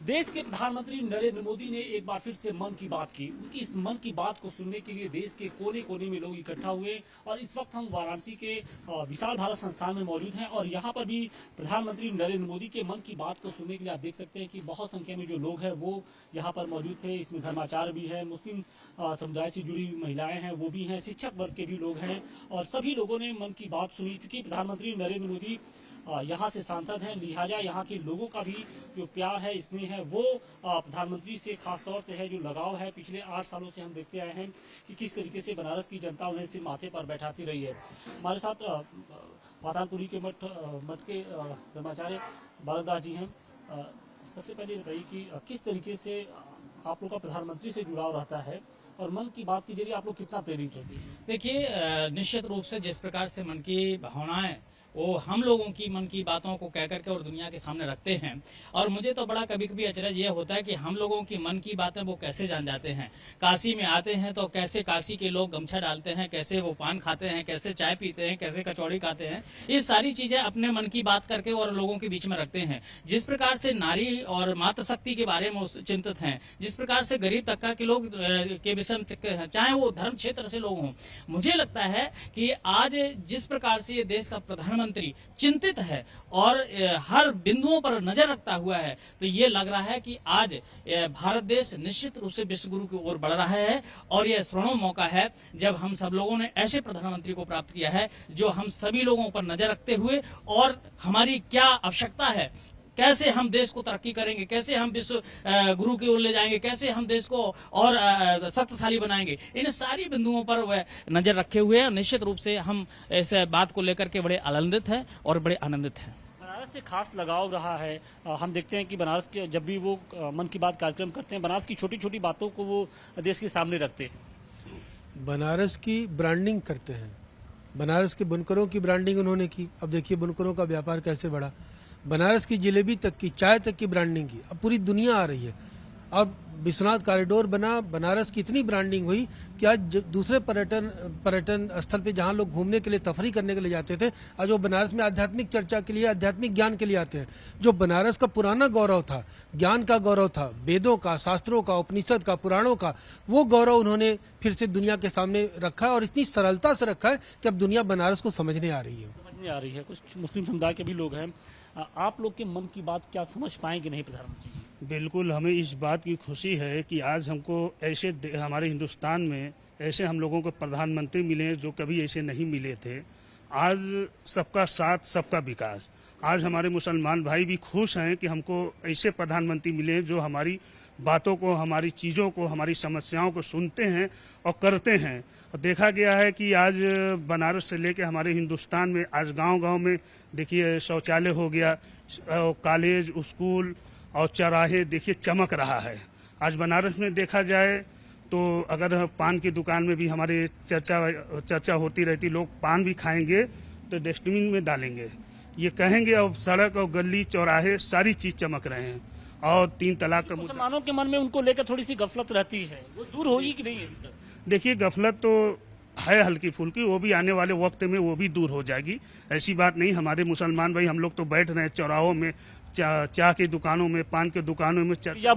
देश के प्रधानमंत्री नरेंद्र मोदी ने एक बार फिर से मन की बात की। उनकी इस मन की बात को सुनने के लिए देश के कोने कोने में लोग इकट्ठा हुए और इस वक्त हम वाराणसी के विशाल भारत संस्थान में मौजूद हैं और यहाँ पर भी प्रधानमंत्री नरेंद्र मोदी के मन की बात को सुनने के लिए आप देख सकते हैं कि बहुत संख्या में जो लोग हैं वो यहाँ पर मौजूद थे। इसमें धर्माचार्य भी है, मुस्लिम समुदाय से जुड़ी हुई महिलाएं हैं वो भी हैं, शिक्षक वर्ग के भी लोग हैं और सभी लोगों ने मन की बात सुनी। चूंकि प्रधानमंत्री नरेंद्र मोदी यहाँ से सांसद हैं, लिहाजा यहाँ के लोगों का भी जो प्यार है, स्नेह है, वो प्रधानमंत्री से खास तौर से है। जो लगाव है पिछले 8 सालों से हम देखते आए हैं कि किस तरीके से बनारस की जनता उन्हें सिर माथे पर बैठाती रही है। हमारे साथ पातालपुरी के मठ के धर्माचार्य बालकदास जी हैं। सबसे पहले बताइए कि किस तरीके से आप लोग का प्रधानमंत्री से जुड़ाव रहता है और मन की बात के जरिए आप लोग कितना प्रेरित होते हैं? देखिए, निश्चित रूप से जिस प्रकार से मन की भावनाएं वो हम लोगों की मन की बातों को कह करके और दुनिया के सामने रखते हैं। और मुझे तो बड़ा कभी कभी अचरज ये होता है कि हम लोगों की मन की बातें वो कैसे जान जाते हैं। काशी में आते हैं तो कैसे काशी के लोग गमछा डालते हैं, कैसे वो पान खाते हैं, कैसे चाय पीते हैं, कैसे कचौड़ी खाते हैं, ये सारी चीजें अपने मन की बात करके और लोगों के बीच में रखते हैं। जिस प्रकार से नारी और मातृशक्ति के बारे में चिंतित हैं, जिस प्रकार से गरीब तबका के लोग के विषय में, चाहे वो धर्म क्षेत्र से लोग हों, मुझे लगता है कि आज जिस प्रकार से ये देश का प्रधानमंत्री चिंतित है और हर बिंदुओं पर नजर रखता हुआ है, तो ये लग रहा है कि आज भारत देश निश्चित रूप से विश्व गुरु की ओर बढ़ रहा है। और यह स्वर्णिम मौका है जब हम सब लोगों ने ऐसे प्रधानमंत्री को प्राप्त किया है जो हम सभी लोगों पर नजर रखते हुए और हमारी क्या आवश्यकता है, कैसे हम देश को तरक्की करेंगे, कैसे हम विश्व गुरु की ओर ले जाएंगे, कैसे हम देश को और शक्तिशाली बनाएंगे, इन सारी बिंदुओं पर वह नजर रखे हुए हैं। निश्चित रूप से हम इस बात को लेकर के बड़े आनंदित हैं और बड़े आनंदित हैं। बनारस से खास लगाव रहा है। हम देखते हैं कि बनारस के जब भी वो मन की बात कार्यक्रम करते हैं, बनारस की छोटी छोटी बातों को वो देश के सामने रखते हैं। बनारस की ब्रांडिंग करते हैं। बनारस के बुनकरों की ब्रांडिंग उन्होंने की। अब देखिए बुनकरों का व्यापार कैसे बढ़ा। बनारस की जलेबी तक की, चाय तक की ब्रांडिंग की। अब पूरी दुनिया आ रही है। अब विश्वनाथ कॉरिडोर बना, बनारस की इतनी ब्रांडिंग हुई कि आज दूसरे पर्यटन स्थल पे जहाँ लोग घूमने के लिए, तफरी करने के लिए जाते थे, आज वो बनारस में आध्यात्मिक चर्चा के लिए, आध्यात्मिक ज्ञान के लिए आते हैं। जो बनारस का पुराना गौरव था, ज्ञान का गौरव था, वेदों का, शास्त्रों का, उपनिषद का, पुराणों का, वो गौरव उन्होंने फिर से दुनिया के सामने रखा और इतनी सरलता से रखा है कि अब दुनिया बनारस को समझने आ रही है। कुछ मुस्लिम समुदाय के भी लोग हैं। आप लोग के मन की बात क्या समझ पाएंगे नहीं प्रधानमंत्री जी? बिल्कुल, हमें इस बात की खुशी है कि आज हमको ऐसे हमारे हिंदुस्तान में ऐसे हम लोगों को प्रधानमंत्री मिले जो कभी ऐसे नहीं मिले थे। आज सबका साथ, सबका विकास। आज हमारे मुसलमान भाई भी खुश हैं कि हमको ऐसे प्रधानमंत्री मिले जो हमारी बातों को, हमारी चीज़ों को, हमारी समस्याओं को सुनते हैं और करते हैं। और देखा गया है कि आज बनारस से लेकर हमारे हिंदुस्तान में आज गांव-गांव में देखिए शौचालय हो गया, कॉलेज, स्कूल और चौराहे देखिए चमक रहा है। आज बनारस में देखा जाए तो अगर पान की दुकान में भी हमारे चर्चा होती रहती, लोग पान भी खाएंगे तो डस्टबिन में डालेंगे, ये कहेंगे। और सड़क और गली चौराहे सारी चीज चमक रहे हैं। और 3 तलाक का मुसलमानों के मन में उनको लेकर थोड़ी सी गफलत रहती है, वो दूर होगी कि नहीं है? देखिए, गफलत तो है हल्की फुल्की, वो भी आने वाले वक्त में वो भी दूर हो जाएगी। ऐसी बात नहीं। हमारे मुसलमान भाई हम लोग तो बैठ रहे हैं चौराहों में, चाय की दुकानों में, पान की दुकानों में, फिजा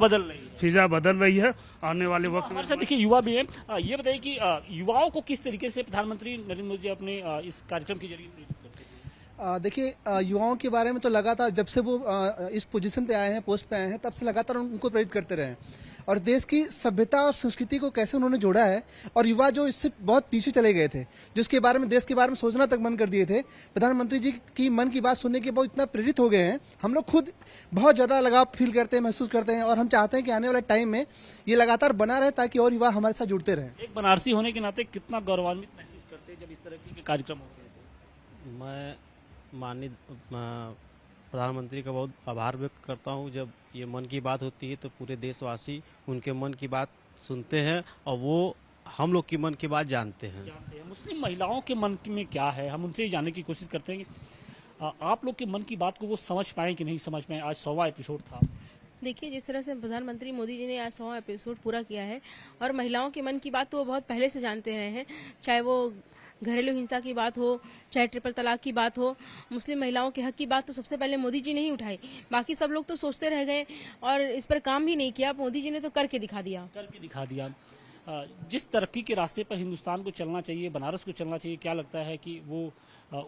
बदल रही है। आने वाले वक्त में देखिए युवा भी है। ये बताइए कि युवाओं को किस तरीके से प्रधानमंत्री नरेंद्र मोदी अपने इस कार्यक्रम के जरिए देखिए, युवाओं के बारे में तो लगातार जब से वो इस पोजीशन पे आए हैं, पोस्ट पे आए हैं, तब से लगातार उनको प्रेरित करते रहे और देश की सभ्यता और संस्कृति को कैसे उन्होंने जोड़ा है। और युवा जो इससे बहुत पीछे चले गए थे, जिसके बारे में, देश के बारे में सोचना तक बंद कर दिए थे, प्रधानमंत्री जी की मन की बात सुनने के बाद इतना प्रेरित हो गए हैं। हम लोग खुद बहुत ज्यादा लगाव फील करते हैं, महसूस करते हैं और हम चाहते हैं कि आने वाले टाइम में ये लगातार बना रहे ताकि और युवा हमारे साथ जुड़ते रहे। एक बनारसी होने के नाते कितना गौरवान्वित महसूस करते हैं जब इस तरह के कार्यक्रम होते हैं? मैं माननीय प्रधानमंत्री का बहुत आभार व्यक्त करता हूं। जब ये मन की बात होती है तो पूरे देशवासी उनके मन की बात सुनते हैं और वो हम लोग की मन की बात जानते हैं। मुस्लिम महिलाओं के मन में क्या है, हम उनसे ही जानने की कोशिश करते हैं कि आप लोग के मन की बात को वो समझ पाए कि नहीं समझ पाए। आज 100वां एपिसोड था। देखिए, जिस तरह से प्रधानमंत्री मोदी जी ने आज 100वां एपिसोड पूरा किया है और महिलाओं के मन की बात तो वो बहुत पहले से जानते रहे हैं, चाहे वो घरेलू हिंसा की बात हो, चाहे ट्रिपल तलाक की बात हो, मुस्लिम महिलाओं के हक की बात तो सबसे पहले मोदी जी ने ही उठाई। बाकी सब लोग तो सोचते रह गए और इस पर काम भी नहीं किया। मोदी जी ने तो करके दिखा दिया। जिस तरक्की के रास्ते पर हिंदुस्तान को चलना चाहिए, बनारस को चलना चाहिए, क्या लगता है कि वो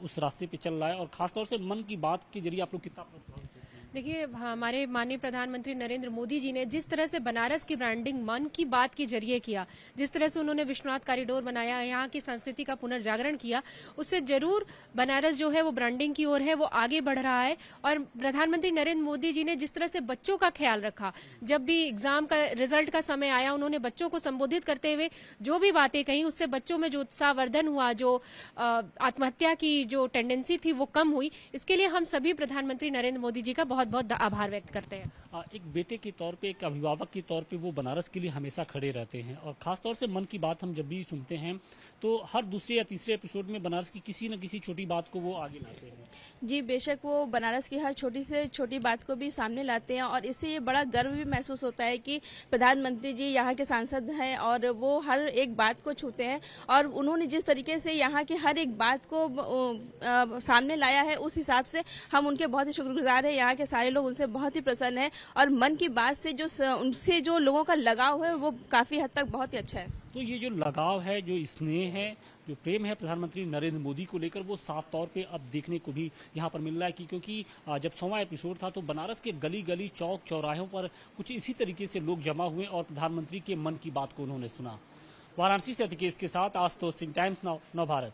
उस रास्ते पे चल रहा है? और खासतौर से मन की बात के जरिए आप लोग कितना प्रभावित होते हैं? देखिए, हमारे माननीय प्रधानमंत्री नरेंद्र मोदी जी ने जिस तरह से बनारस की ब्रांडिंग मन की बात के जरिए किया, जिस तरह से उन्होंने विश्वनाथ कॉरिडोर बनाया, यहाँ की संस्कृति का पुनर्जागरण किया, उससे जरूर बनारस जो है वो ब्रांडिंग की ओर है, वो आगे बढ़ रहा है। और प्रधानमंत्री नरेंद्र मोदी जी ने जिस तरह से बच्चों का ख्याल रखा, जब भी एग्जाम का रिजल्ट का समय आया, उन्होंने बच्चों को संबोधित करते हुए जो भी बातें कही, उससे बच्चों में जो उत्साहवर्धन हुआ, जो आत्महत्या की जो टेंडेंसी थी वो कम हुई। इसके लिए हम सभी प्रधानमंत्री नरेंद्र मोदी जी का बहुत बहुत आभार व्यक्त करते हैं। एक बेटे के तौर पे, एक अभिभावक के तौर पे वो बनारस के लिए हमेशा खड़े रहते हैं और खासतौर से मन की बात हम जब भी सुनते हैं तो हर दूसरे या तीसरे एपिसोड में बनारस की किसी न किसी छोटी बात को वो आगे लाते हैं। जी बेशक, वो बनारस की हर छोटी से छोटी बात को भी सामने लाते हैं और इससे ये बड़ा गर्व भी महसूस होता है कि प्रधानमंत्री जी यहाँ के सांसद हैं और वो हर एक बात को छूते हैं। और उन्होंने जिस तरीके से यहाँ की हर एक बात को सामने लाया है, उस हिसाब से हम उनके बहुत ही शुक्रगुजार हैं। यहाँ के सारे लोग उनसे बहुत ही प्रसन्न हैं और मन की बात से उनसे जो लोगों का लगाव है वो काफी हद तक बहुत ही अच्छा है। तो ये जो लगाव है, जो स्नेह है, जो प्रेम है प्रधानमंत्री नरेंद्र मोदी को लेकर, वो साफ तौर पे अब देखने को भी यहाँ पर मिल रहा है क्योंकि जब 100वां एपिसोड था तो बनारस के गली गली, चौक चौराहों पर कुछ इसी तरीके से लोग जमा हुए और प्रधानमंत्री के मन की बात को उन्होंने सुना। वाराणसी से अतिकेश के साथ आशुतोष सिंह, टाइम्स नाउ, नव भारत।